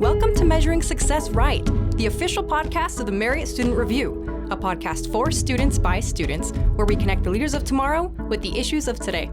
Welcome to Measuring Success Right, the official podcast of the Marriott Student Review, a podcast for students by students, where we connect the leaders of tomorrow with the issues of today.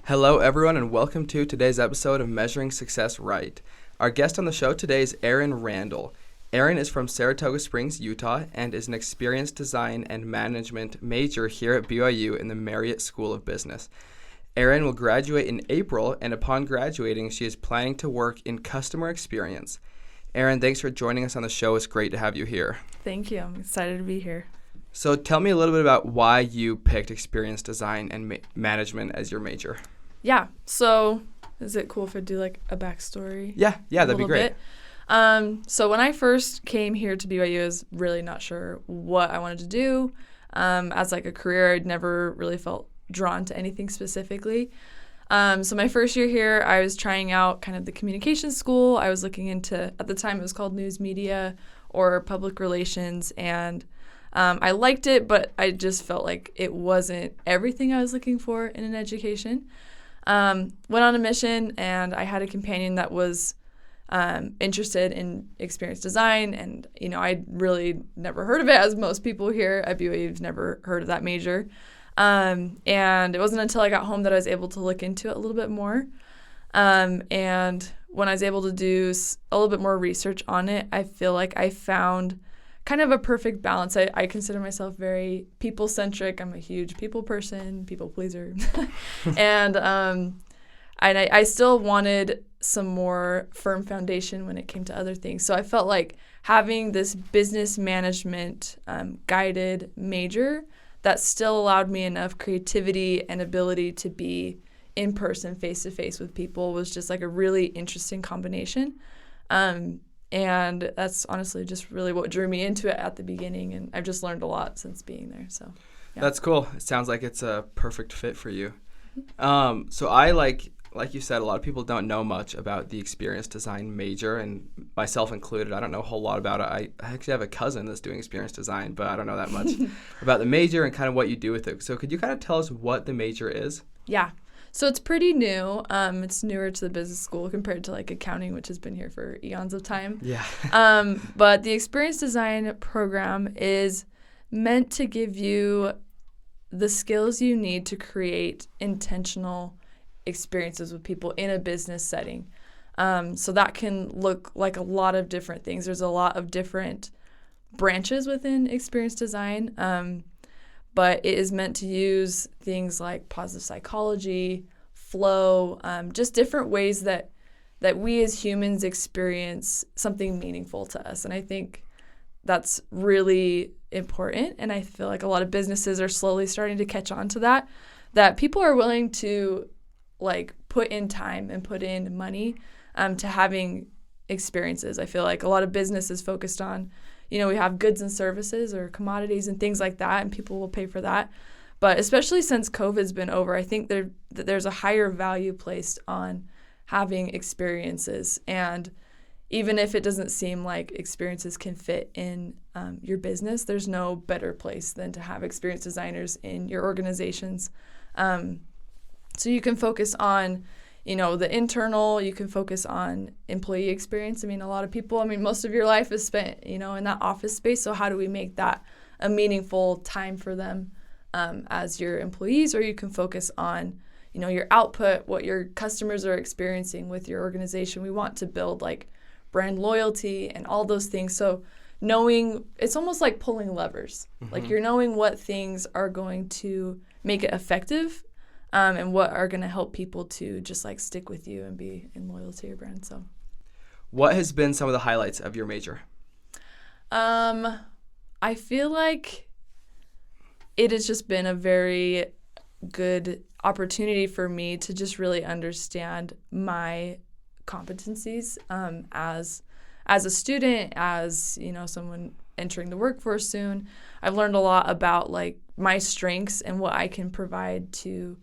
Hello, everyone, and welcome to today's episode of Measuring Success Right. Our guest on the show today is Erin Randalll. Erin is from Saratoga Springs, Utah, and is an experienced design and management major here at BYU in the Marriott School of Business. Erin will graduate in April, and upon graduating, she is planning to work in customer experience. Erin, thanks for joining us on the show. It's great to have you here. Thank you. I'm excited to be here. So tell me a little bit about why you picked experience design and management as your major. Yeah. So is it cool if I do like a backstory? Yeah, that'd be great. So when I first came here to BYU, I was really not sure what I wanted to do. As like a career, I'd never really felt drawn to anything specifically. So my first year here, I was trying out kind of the communication school. I was looking into, at the time it was called news media or public relations, and I liked it, but I just felt like it wasn't everything I was looking for in an education. Went on a mission, and I had a companion that was interested in experience design, and I'd really never heard of it, as most people here at BYU have never heard of that major. And it wasn't until I got home that I was able to look into it a little bit more. And when I was able to do a little bit more research on it, I feel like I found kind of a perfect balance. I consider myself very people-centric. I'm a huge people person, people pleaser. And I still wanted some more firm foundation when it came to other things. So I felt like having this business management guided major that still allowed me enough creativity and ability to be in person, face-to-face with people was just like a really interesting combination. And that's honestly just really what drew me into it at the beginning, and I've just learned a lot since being there. So, yeah. That's cool. It sounds like it's a perfect fit for you. So I like you said, a lot of people don't know much about the experience design major, and myself included. I don't know a whole lot about it. I actually have a cousin that's doing experience design, but I don't know that much about the major and kind of what you do with it. So could you kind of tell us what the major is? Yeah. So it's pretty new. It's newer to the business school compared to like accounting, which has been here for eons of time. Yeah. But the experience design program is meant to give you the skills you need to create intentional experiences with people in a business setting. So that can look like a lot of different things. There's a lot of different branches within experience design. But it is meant to use things like positive psychology, flow, just different ways that we as humans experience something meaningful to us. And I think that's really important. And I feel like a lot of businesses are slowly starting to catch on to that people are willing to like put in time and put in money to having experiences. I feel like a lot of business is focused on, we have goods and services or commodities and things like that, and people will pay for that. But especially since COVID's been over, I think there's a higher value placed on having experiences. And even if it doesn't seem like experiences can fit in your business, there's no better place than to have experience designers in your organizations. So you can focus on the internal, you can focus on employee experience. A lot of people, most of your life is spent, in that office space. So how do we make that a meaningful time for them as your employees? Or you can focus on, your output, what your customers are experiencing with your organization. We want to build like brand loyalty and all those things. So knowing, it's almost like pulling levers. Mm-hmm. Like you're knowing what things are going to make it effective and what are going to help people to just like stick with you and be in loyal to your brand. So, what has been some of the highlights of your major? I feel like it has just been a very good opportunity for me to just really understand my competencies as a student, as someone entering the workforce soon. I've learned a lot about like my strengths and what I can provide to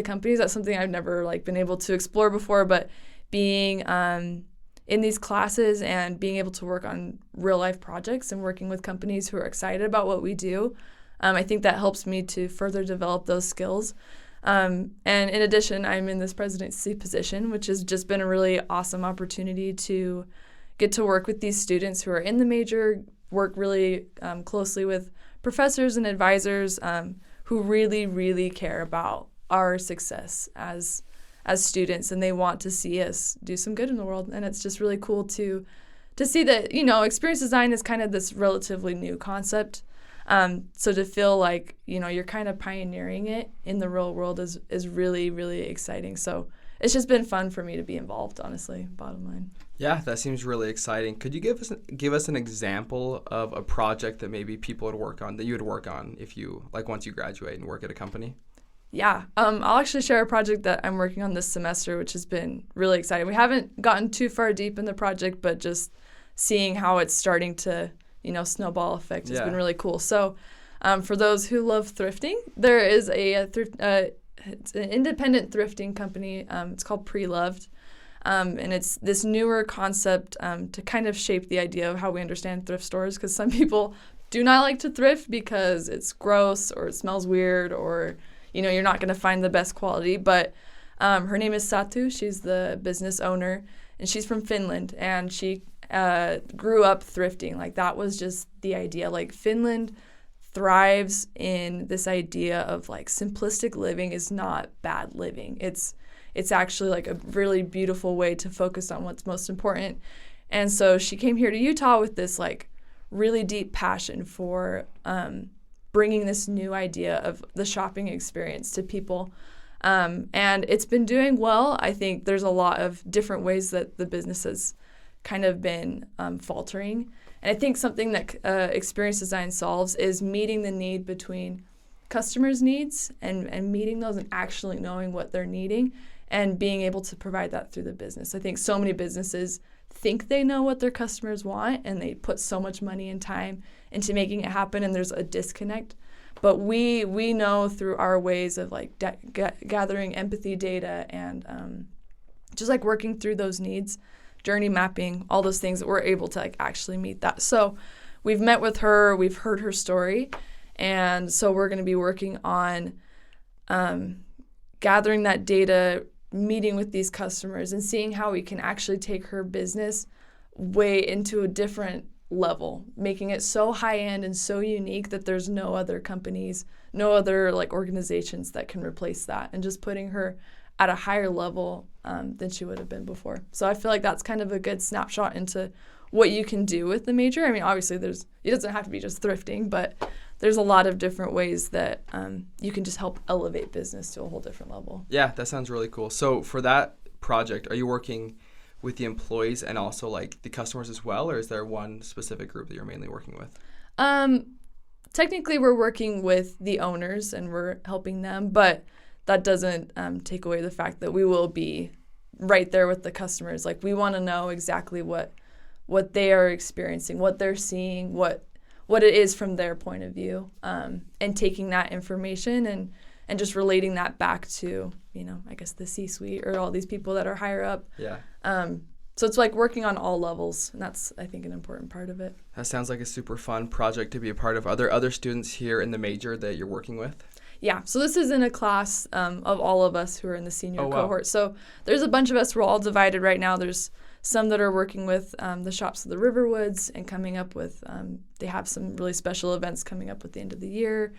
companies. That's something I've never like been able to explore before, but being in these classes and being able to work on real life projects and working with companies who are excited about what we do, I think that helps me to further develop those skills. And in addition, I'm in this presidency position, which has just been a really awesome opportunity to get to work with these students who are in the major, work really closely with professors and advisors who really, really care about our success as students, and they want to see us do some good in the world. And it's just really cool to see that, experience design is kind of this relatively new concept. So to feel like, you're kind of pioneering it in the real world is really, really exciting. So it's just been fun for me to be involved, honestly, bottom line. Yeah, that seems really exciting. Could you give us an example of a project that maybe people would work on, that you would work on if you, like, once you graduate and work at a company? Yeah, I'll actually share a project that I'm working on this semester, which has been really exciting. We haven't gotten too far deep in the project, but just seeing how it's starting to, snowball effect has been really cool. So for those who love thrifting, there is it's an independent thrifting company. It's called Pre-Loved. And it's this newer concept to kind of shape the idea of how we understand thrift stores, because some people do not like to thrift because it's gross or it smells weird or, you're not going to find the best quality. But her name is Satu. She's the business owner, and she's from Finland, and she grew up thrifting. Like, that was just the idea. Like, Finland thrives in this idea of, like, simplistic living is not bad living. It's actually like a really beautiful way to focus on what's most important. And so she came here to Utah with this like really deep passion for bringing this new idea of the shopping experience to people. And it's been doing well. I think there's a lot of different ways that the business has kind of been faltering. And I think something that experience design solves is meeting the need between customers' needs and meeting those and actually knowing what they're needing and being able to provide that through the business. I think so many businesses think they know what their customers want, and they put so much money and time into making it happen, and there's a disconnect. But we know through our ways of like gathering empathy data and just like working through those needs, journey mapping, all those things, that we're able to like actually meet that. So we've met with her, we've heard her story, and so we're going to be working on gathering that data, meeting with these customers, and seeing how we can actually take her business way into a different level, making it so high-end and so unique that there's no other companies, no other like organizations that can replace that, and just putting her at a higher level than she would have been before. So I feel like that's kind of a good snapshot into what you can do with the major. I mean, obviously it doesn't have to be just thrifting, but there's a lot of different ways that you can just help elevate business to a whole different level. Yeah, that sounds really cool. So for that project, are you working with the employees and also like the customers as well, or is there one specific group that you're mainly working with? Technically, we're working with the owners and we're helping them, but that doesn't take away the fact that we will be right there with the customers. Like, we want to know exactly what they are experiencing, what they're seeing, what it is from their point of view, and taking that information and just relating that back to, I guess the C-suite or all these people that are higher up. Yeah. So it's like working on all levels, and that's, I think, an important part of it. That sounds like a super fun project to be a part of. Are there other students here in the major that you're working with? Yeah, so this is in a class of all of us who are in the senior cohort. Wow. So there's a bunch of us. We're all divided right now. There's some that are working with the Shops of the Riverwoods and coming up with, they have some really special events coming up at the end of the year.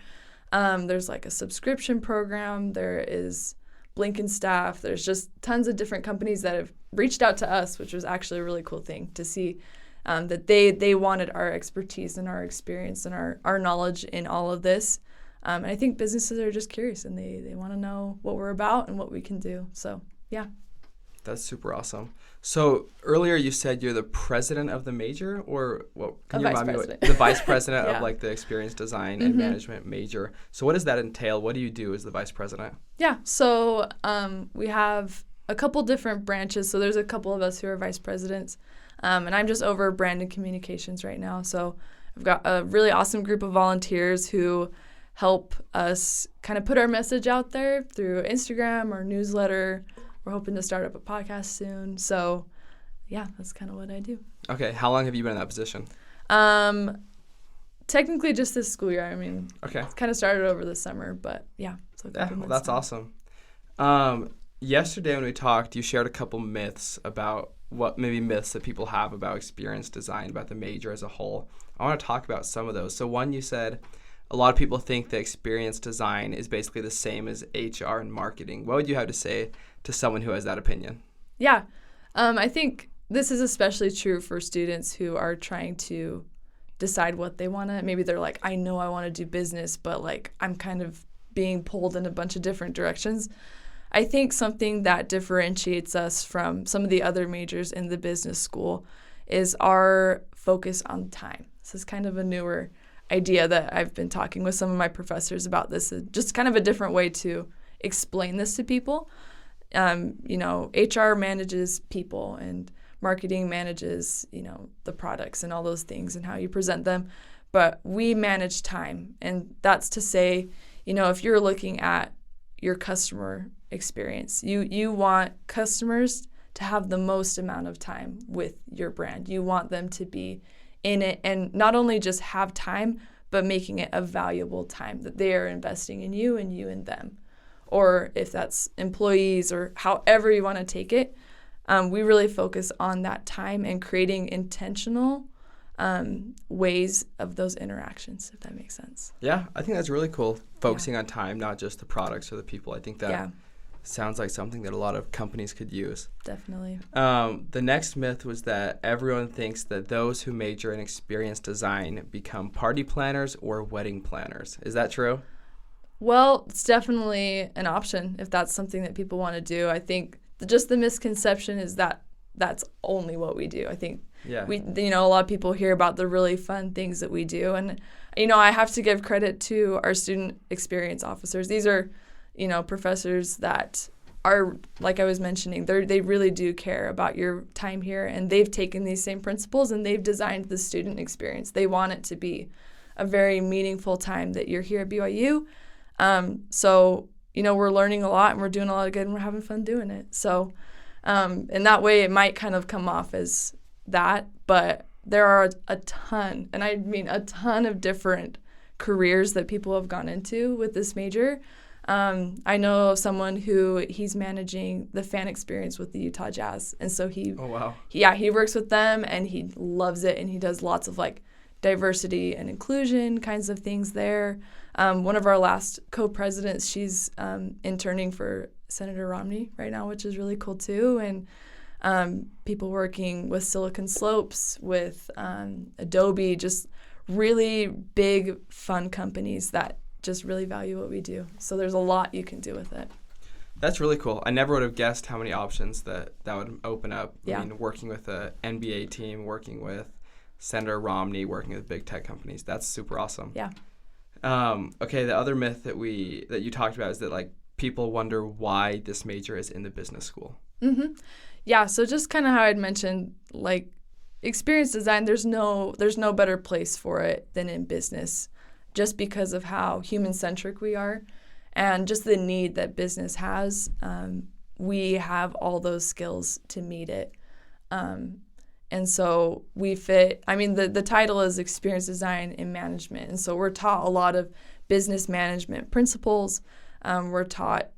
There's like a subscription program. There is Blinken staff. There's just tons of different companies that have reached out to us, which was actually a really cool thing to see that they wanted our expertise and our experience and our knowledge in all of this. And I think businesses are just curious, and they want to know what we're about and what we can do. So, yeah. That's super awesome. So earlier you said you're the president of the major, or what? Can you remind me what the vice president Yeah. of like the experience design and management major? So what does that entail? What do you do as the vice president? Yeah, so we have a couple different branches. So there's a couple of us who are vice presidents, and I'm just over brand and communications right now. So I've got a really awesome group of volunteers who help us kind of put our message out there through Instagram or newsletter. We're hoping to start up a podcast soon. So yeah, that's kind of what I do. Okay, how long have you been in that position? Technically just this school year. I mean, Okay. it's kind of started over the summer, but yeah. So a Yeah, couple well, months that's now. awesome. Yesterday when we talked, you shared a couple myths about myths that people have about experience design, about the major as a whole. I want to talk about some of those. So one, you said a lot of people think that experience design is basically the same as HR and marketing. What would you have to say to someone who has that opinion? Yeah. I think this is especially true for students who are trying to decide what they want to. Maybe they're like, I know I want to do business, but like I'm kind of being pulled in a bunch of different directions. I think something that differentiates us from some of the other majors in the business school is our focus on time. This is kind of a newer idea that I've been talking with some of my professors about this, just kind of a different way to explain this to people. HR manages people and marketing manages, the products and all those things and how you present them. But we manage time. And that's to say, if you're looking at your customer experience, you want customers to have the most amount of time with your brand. You want them to be in it and not only just have time, but making it a valuable time that they are investing in you and you in them. Or if that's employees or however you want to take it, we really focus on that time and creating intentional ways of those interactions, if that makes sense. Yeah, I think that's really cool, focusing on time, not just the products or the people. I think that sounds like something that a lot of companies could use. Definitely. The next myth was that everyone thinks that those who major in experience design become party planners or wedding planners. Is that true? Well, it's definitely an option if that's something that people want to do. I think just the misconception is that that's only what we do. I think a lot of people hear about the really fun things that we do. And, I have to give credit to our student experience officers. These are, professors that are, like I was mentioning, they really do care about your time here. And they've taken these same principles and they've designed the student experience. They want it to be a very meaningful time that you're here at BYU. So, we're learning a lot and we're doing a lot of good and we're having fun doing it. So, in that way, it might kind of come off as that, but there are a ton, and I mean a ton of different careers that people have gone into with this major. I know of someone who he's managing the fan experience with the Utah Jazz. And so he works with them and he loves it. And he does lots of like diversity and inclusion kinds of things there. One of our last co-presidents, she's interning for Senator Romney right now, which is really cool too. And people working with Silicon Slopes, with Adobe, just really big, fun companies that just really value what we do. So there's a lot you can do with it. That's really cool. I never would have guessed how many options that would open up. Yeah. I mean, working with an NBA team, working with Senator Romney, working with big tech companies. That's super awesome. Yeah. Okay, the other myth that you talked about is that like people wonder why this major is in the business school. Mm-hmm. Yeah, so just kind of how I'd mentioned, like experience design, there's no better place for it than in business, just because of how human-centric we are and just the need that business has. We have all those skills to meet it. And so we fit, I mean, the title is Experience Design in Management. And so we're taught a lot of business management principles. We're taught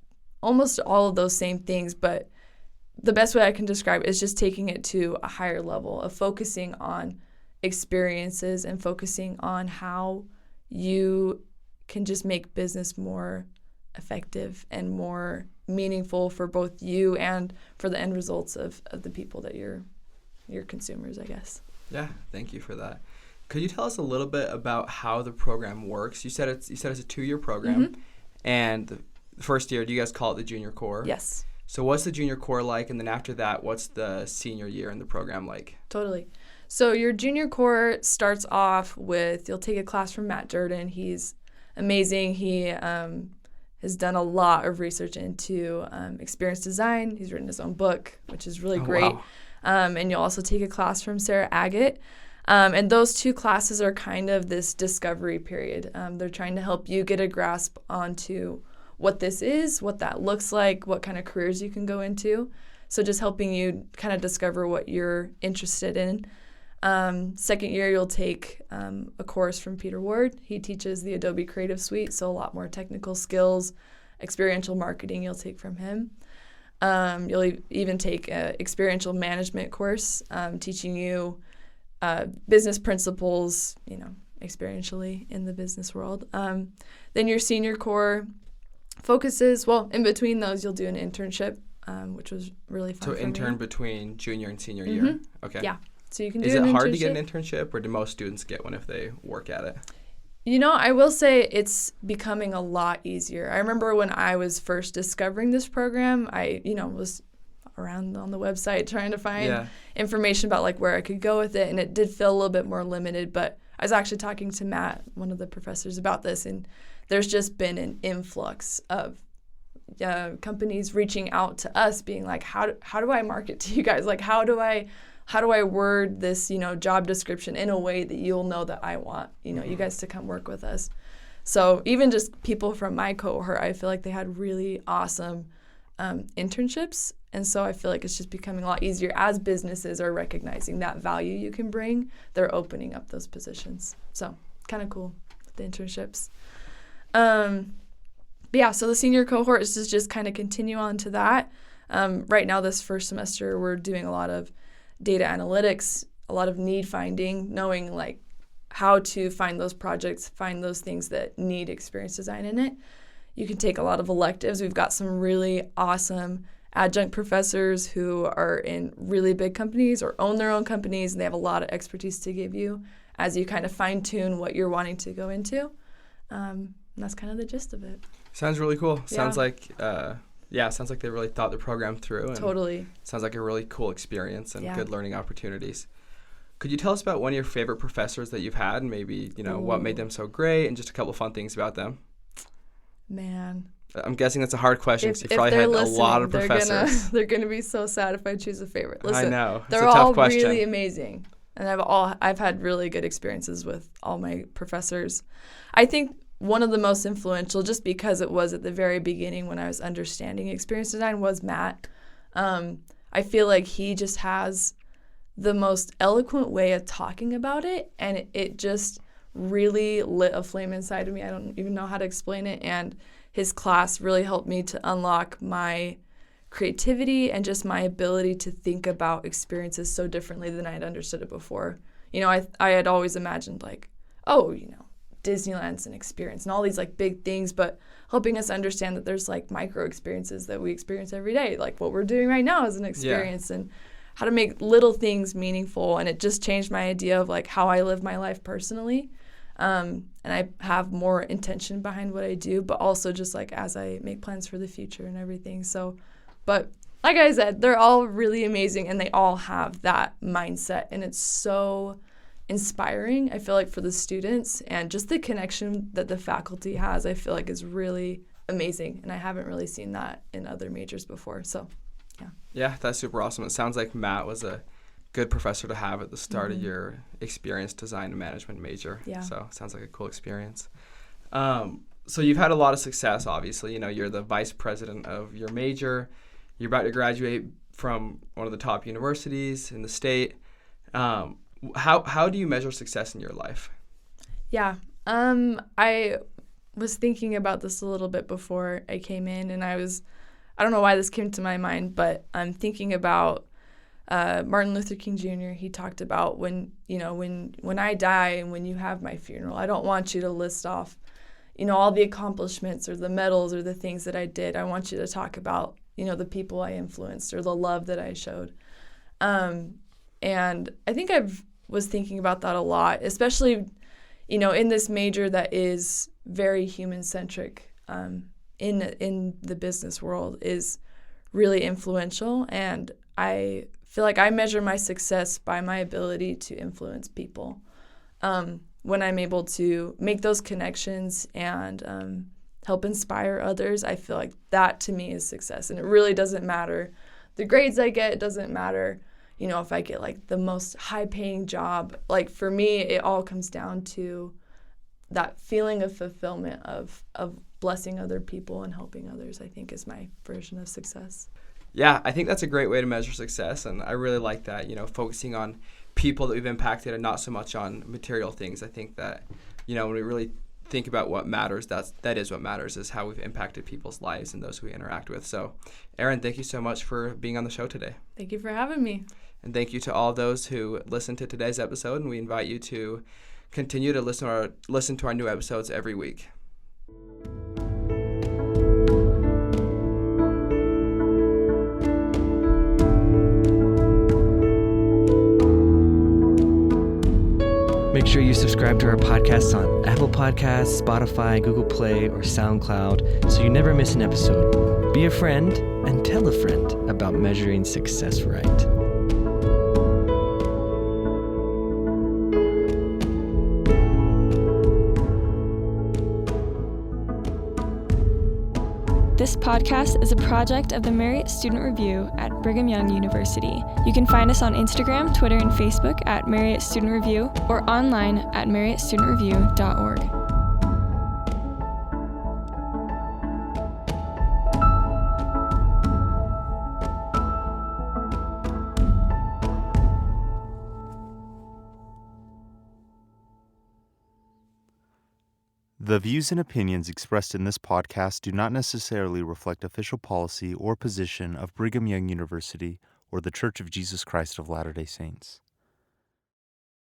almost all of those same things, but the best way I can describe it is just taking it to a higher level of focusing on experiences and focusing on how you can just make business more effective and more meaningful for both you and for the end results of the people that you're your consumers, I guess. Yeah, thank you for that. Could you tell us a little bit about how the program works? You said it's a 2-year program, Mm-hmm. and the first year, do you guys call it the junior core? Yes. So what's the junior core like? And then after that, what's the senior year in the program like? Totally. So your junior core starts off with, you'll take a class from Matt Durden. He's amazing. He has done a lot of research into experience design. He's written his own book, which is really great. Wow. And you'll also take a class from Sarah Agate. And those two classes are kind of this discovery period. They're trying to help you get a grasp onto what this is, what that looks like, what kind of careers you can go into. So just helping you kind of discover what you're interested in. Second year, you'll take a course from Peter Ward. He teaches the Adobe Creative Suite, so a lot more technical skills, experiential marketing you'll take from him. You'll even take an experiential management course, teaching you business principles, experientially in the business world. Then your senior core focuses, in between those, you'll do an internship, which was really fun. So intern between junior and senior year. Okay. Yeah. So you can do Is an it hard internship. to get an internship, or do most students get one if they work at it? I will say it's becoming a lot easier. I remember when I was first discovering this program, I, was around on the website trying to find information about like where I could go with it, and it did feel a little bit more limited. But I was actually talking to Matt, one of the professors, about this, and there's just been an influx of companies reaching out to us, being like, how do I market to you guys? Like, how do I word this, job description in a way that you'll know that I want, you guys to come work with us. So even just people from my cohort, I feel like they had really awesome internships. And so I feel like it's just becoming a lot easier as businesses are recognizing that value you can bring. They're opening up those positions. So kind of cool with the internships. So the senior cohort is to just kind of continue on to that. Right now, this first semester, we're doing a lot of data analytics, a lot of need finding, knowing like how to find those projects, find those things that need experience design in it. You can take a lot of electives. We've got some really awesome adjunct professors who are in really big companies or own their own companies, and they have a lot of expertise to give you as you kind of fine tune what you're wanting to go into. And that's kind of the gist of it. Sounds really cool. Yeah. Sounds like sounds like they really thought the program through. And Totally. Sounds like a really cool experience and Yeah. good learning opportunities. Could you tell us about one of your favorite professors that you've had, and maybe, what made them so great, and just a couple fun things about them? Man. I'm guessing that's a hard question, because If you probably they're had listening, a lot of professors. they're gonna be so sad if I choose a favorite. Listen, I know. It's they're a tough all question. really amazing, and I've had really good experiences with all my professors. I think one of the most influential, just because it was at the very beginning when I was understanding experience design, was Matt. I feel like he just has the most eloquent way of talking about it, and it just really lit a flame inside of me. I don't even know how to explain it, and his class really helped me to unlock my creativity and just my ability to think about experiences so differently than I had understood it before. I had always imagined like, Disneyland's an experience and all these like big things, but helping us understand that there's like micro experiences that we experience every day, like what we're doing right now is an experience, and how to make little things meaningful. And it just changed my idea of like how I live my life personally. And I have more intention behind what I do, but also just like as I make plans for the future and everything. So, but like I said, they're all really amazing, and they all have that mindset, and it's so inspiring, I feel like, for the students, and just the connection that the faculty has, I feel like, is really amazing, and I haven't really seen that in other majors before. So, yeah. Yeah, that's super awesome. It sounds like Matt was a good professor to have at the start of your experience design and management major. Yeah. So, sounds like a cool experience. So, you've had a lot of success, obviously. You're the vice president of your major. You're about to graduate from one of the top universities in the state. How do you measure success in your life? Yeah. I was thinking about this a little bit before I came in, and I don't know why this came to my mind, but I'm thinking about Martin Luther King Jr. He talked about when I die and when you have my funeral, I don't want you to list off, all the accomplishments or the medals or the things that I did. I want you to talk about, the people I influenced or the love that I showed. And I think I was thinking about that a lot, especially, in this major that is very human-centric in the business world, is really influential, and I feel like I measure my success by my ability to influence people. When I'm able to make those connections and help inspire others, I feel like that to me is success. And it really doesn't matter the grades I get. It doesn't matter, if I get like the most high-paying job. Like for me, it all comes down to that feeling of fulfillment of blessing other people and helping others, I think, is my version of success. Yeah, I think that's a great way to measure success, and I really like that, focusing on people that we've impacted and not so much on material things. I think that, when we really think about what matters, that is what matters, is how we've impacted people's lives and those we interact with. So, Erin, thank you so much for being on the show today. Thank you for having me. And thank you to all those who listened to today's episode, and we invite you to continue to listen to our new episodes every week. Make sure you subscribe to our podcasts on Apple Podcasts, Spotify, Google Play, or SoundCloud so you never miss an episode. Be a friend and tell a friend about measuring success right. This podcast is a project of the Marriott Student Review at Brigham Young University. You can find us on Instagram, Twitter, and Facebook at Marriott Student Review or online at marriottstudentreview.org. The views and opinions expressed in this podcast do not necessarily reflect official policy or position of Brigham Young University or The Church of Jesus Christ of Latter-day Saints.